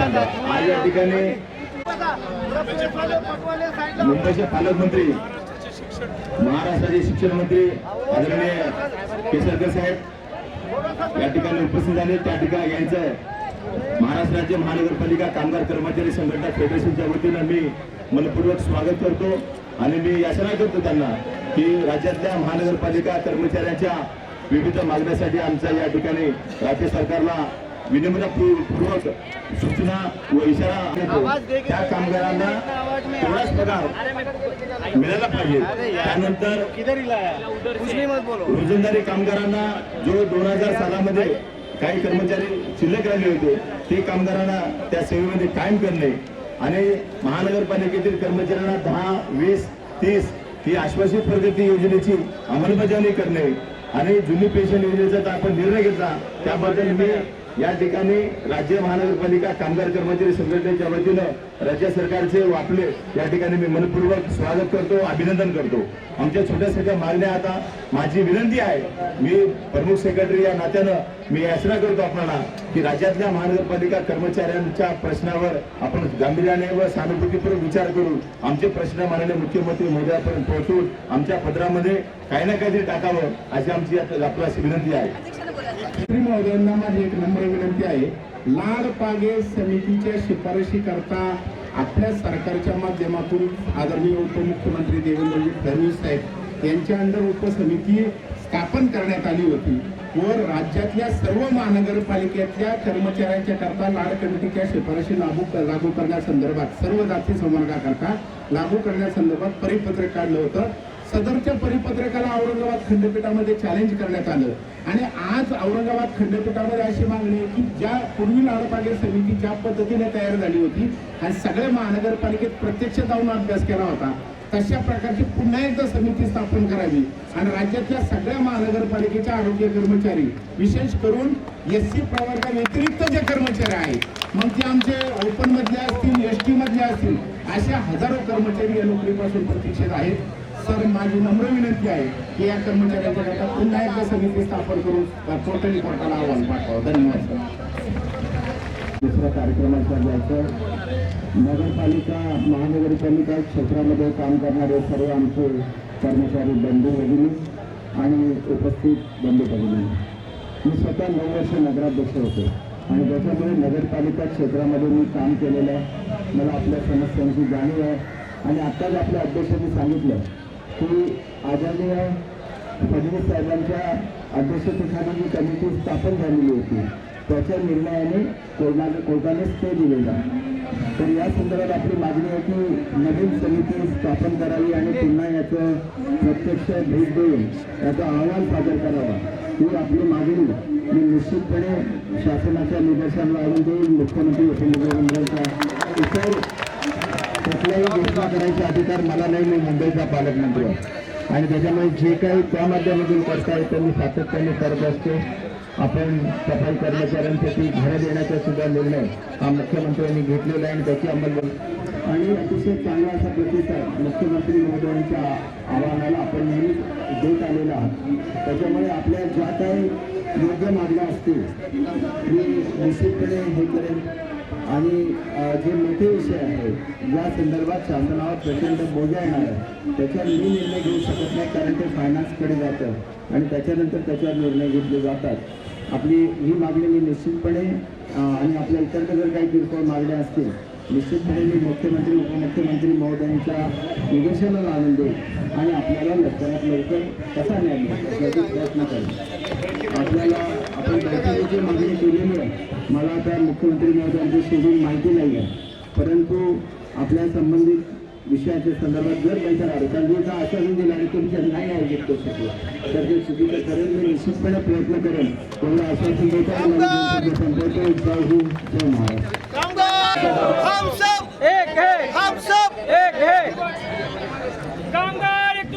आज या ठिकाणी मुंबईचे पालकमंत्री, महाराष्ट्राचे शिक्षण मंत्री आदरणीय केसरकर साहेब या ठिकाणी उपस्थित झाले। त्या ठिकाणी यांचं महाराष्ट्र राज्य महानगरपालिका कामगार कर्मचारी संघटना फेडरेशनच्या वतीनं मी मनपूर्वक स्वागत करतो आणि मी याचना करतो त्यांना की राज्यातल्या महानगरपालिका कर्मचाऱ्यांच्या विविध मागण्यासाठी आमचा या ठिकाणी राज्य सरकारला विनम्रपूर्वक सूचना व इशारा देतो। त्या कामगारांना तेवढाच पगार मिळाला पाहिजे। त्यानंतर रोजंदारी कामगारांना जो 2000 सालामध्ये काही कर्मचारी शिल्लक राहिले होते ते कामगारांना त्या सेवेमध्ये कायम करणे आणि महानगरपालिकेतील कर्मचाऱ्यांना 10, 20, 30 ही आश्वासित प्रगती योजनेची अंमलबजावणी करणे आणि जुनी पेन्शन योजनेचा आपण निर्णय घेतला त्याबद्दल मी या ठिकाणी राज्य महानगरपालिका कामगार कर्मचारी संघटनेच्या वतीनं राज्य सरकारचे आपले या ठिकाणी मी मनपूर्वक स्वागत करतो, अभिनंदन करतो। आमच्या छोट्या मागण्या आता माझी विनंती आहे, मी प्रमुख सेक्रेटरी या नात्यानं मी याचना करतो आपल्याला की राज्यातल्या महानगरपालिका कर्मचाऱ्यांच्या प्रश्नावर आपण गांभीर्याने व सहानुभूतीपूर्वक विचार करून आमचे प्रश्न माननीय मुख्यमंत्री महोदयापर्यंत पोहोचून आमच्या पदरामध्ये काही ना काहीतरी टाकावं अशी आमची आपल्याला विनंती आहे। महोदयांना माझी एक नम्र विनंती आहे, लाडपागे समितीच्या शिफारशी करता आपल्या सरकारच्या माध्यमातून आदरणीय उपमुख्यमंत्री देवेंद्रजी फडणवीस साहेब यांच्या अंडर उपसमिती स्थापन करण्यात आली होती व राज्यातल्या सर्व महानगरपालिकेतल्या कर्मचाऱ्यांच्या करता लाड कमिटीच्या शिफारशी लागू करण्यासंदर्भात सर्व जाती समवर्गाकरता लागू करण्यासंदर्भात परिपत्रक काढलं होतं। सदरच्या परिपत्रकाला औरंगाबाद खंडपीठामध्ये चॅलेंज करण्यात आलं आणि आज औरंगाबाद खंडपीठामध्ये अशी मागणी आहे की ज्या पूर्वी लाडपागे समिती ज्या पद्धतीने तयार झाली होती आणि सगळ्या महानगरपालिकेत प्रत्यक्ष जाऊन अभ्यास केला होता तशा प्रकारची पुन्हा एकदा समिती स्थापन करावी आणि राज्यातल्या सगळ्या महानगरपालिकेच्या आरोग्य कर्मचारी विशेष करून SC प्रवर्गा व्यतिरिक्त जे कर्मचारी आहेत मग ते आमचे ओपन मधले असतील, ST मधले असतील, अशा हजारो कर्मचारी या नोकरीपासून प्रतीक्षेत आहेत। सर माझी नम्र विनंती आहे की या कर्मचाऱ्यांच्या करता पुन्हा एकदा समिती स्थापन करून पोर्टली कोर्टाला आव्हान पाठवावं। धन्यवाद सर। दुसऱ्या कार्यक्रमाचा जायचं नगरपालिका महानगरपालिका क्षेत्रामध्ये काम करणारे सर्व आमचे कर्मचारी बंधू भगिनी आणि उपस्थित बंधू भगिनी, मी स्वतः 9 वर्ष नगराध्यक्ष होते आणि त्याच्यामुळे नगरपालिका क्षेत्रामध्ये मी काम केलेलं आहे, मला आपल्या समस्यांची जाणीव आहे आणि आत्ताच आपल्या अध्यक्षांनी सांगितलं की आदरणीय फडणवीस साहेबांच्या अध्यक्षतेखाली जी कमिटी स्थापन झालेली होती त्याच्या निर्णयाने कोर्टाने स्टे दिलेला। तर या संदर्भात आपली मागणी आहे की नवीन समिती स्थापन करावी आणि पुन्हा याचं प्रत्यक्ष भेट देऊन याचा अहवाल सादर करावा ही आपली मागणी मी निश्चितपणे शासनाच्या निदर्शनाला आणून देईल। मुख्यमंत्री उपमुख्यमंत्र्यांचा इतर कुठल्याही घोषणा करायचा अधिकार मला नाही, मी मुंबईचा पालकमंत्री आहे आणि त्याच्यामुळे जे काही त्या माध्यमातून करता येतं मी सातत्याने करत असतो। आपण सफाई कर्मचाऱ्यांसाठी घरं देण्याचा सुद्धा निर्णय हा मुख्यमंत्र्यांनी घेतलेला आहे आणि त्याची अंमलबजावणी आणि अतिशय चांगला असा प्रतिसाद मुख्यमंत्री महोदयांच्या आवाहनाला आपण नेहमी देत आलेला आहात। त्याच्यामुळे आपल्या ज्या काही योग्य मागण्या असतील मी निश्चितपणे हे करेन आणि जे मोठे विषय आहेत ज्या संदर्भात शासनावर प्रचंड बोजा येणार आहे त्याच्यावर मी निर्णय घेऊ शकत नाही कारण ते फायनान्सकडे जातं आणि त्याच्यानंतर त्याच्यावर निर्णय घेतले जातात। आपली ही मागणी मी निश्चितपणे आणि आपल्या इतर जर काही किरकोळ मागण्या असतील निश्चितपणे मी मुख्यमंत्री उपमुख्यमंत्री महोदयांच्या निदर्शनाला आणून देईल आणि आपल्याला लवकरात लवकर कसा न्याय मिळेल याचा प्रयत्न करेल। आपल्याला आपण बैठकीची मागणी केलेली आहे, मला आता मुख्यमंत्री महोदयांची शेड्यूल माहिती नाही आहे परंतु आपल्या संबंधित विषयाच्या संदर्भात जर बैठक आली कारण मी आश्वासन दिलं आणि तुमच्या नाही आयोजित करू शकला तर ते चुकीचं करेल। मी निश्चितपणे प्रयत्न करेन तेवढं आश्वासन देतो। संपवतो। जय हिंद, जय महाराष्ट्र। हम सब एक है, हम सब एक है। कामगार एक